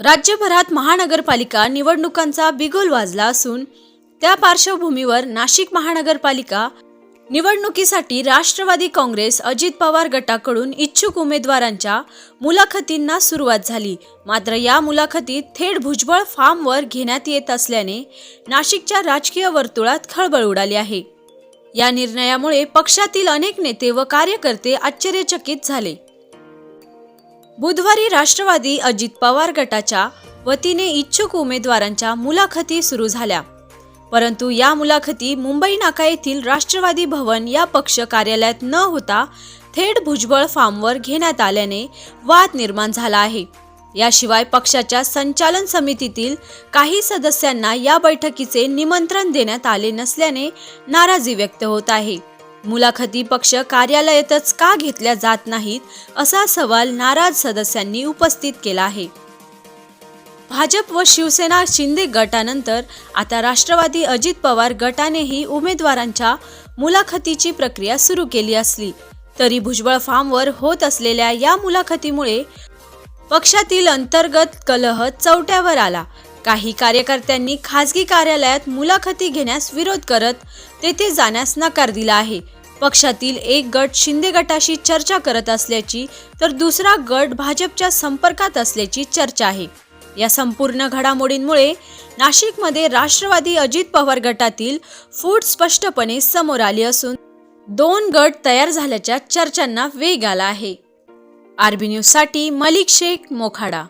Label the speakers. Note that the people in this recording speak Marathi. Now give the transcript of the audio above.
Speaker 1: राज्यभरात महानगरपालिका निवडणुकांचा बिगुल वाजला असून त्या पार्श्वभूमीवर नाशिक महानगरपालिका निवडणुकीसाठी राष्ट्रवादी काँग्रेस अजित पवार गटाकडून इच्छुक उमेदवारांच्या मुलाखतींना सुरुवात झाली। मात्र या मुलाखतीत थेट भुजबळ फार्मवर घेण्यात येत असल्याने नाशिकच्या राजकीय वर्तुळात खळबळ उडाली आहे। या निर्णयामुळे पक्षातील अनेक नेते व कार्यकर्ते आश्चर्यचकित झाले। बुधवारी राष्ट्रवादी अजित पवार गटाच्या वतीने इच्छुक उमेदवारांच्या मुलाखती सुरू झाल्या, परंतु या मुलाखती मुंबई नाका येथील राष्ट्रवादी भवन या पक्ष कार्यालयात न होता थेट भुजबळ फार्मवर घेण्यात आल्याने वाद निर्माण झाला आहे। याशिवाय पक्षाच्या संचालन समितीतील काही सदस्यांना या बैठकीचे निमंत्रण देण्यात आले नसल्याने नाराजी व्यक्त होत आहे। मुलाखती पक्ष कार्यालयातच का घेतल्या जात नाहीत असा सवाल नाराज सदस्यांनी उपस्थित केला आहे। भाजप व शिवसेना शिंदे गटानंतर आता राष्ट्रवादी अजित पवार गटानेही उमेदवारांच्या मुलाखतीची प्रक्रिया सुरू केली असली तरी भुजबळ फार्मवर होत असलेल्या या मुलाखतीमुळे पक्षातील अंतर्गत कलह चौट्यावर आला। काही कार्यकर्त्यांनी खासगी कार्यालयात मुलाखती घेण्यास विरोध करत तेथे जाण्यास नकार दिला आहे। पक्षातील एक गट शिंदे गटाशी चर्चा करत असल्याची तर दुसरा गट भाजपच्या संपर्कात असल्याची चर्चा आहे। या संपूर्ण घडामोडींमुळे नाशिकमध्ये राष्ट्रवादी अजित पवार गटातील फूट स्पष्टपणे समोर आली असून दोन गट तयार झाल्याच्या चर्चांना वेग आला आहे। आरबी न्यूज साठी मलिक शेख, मोखाडा।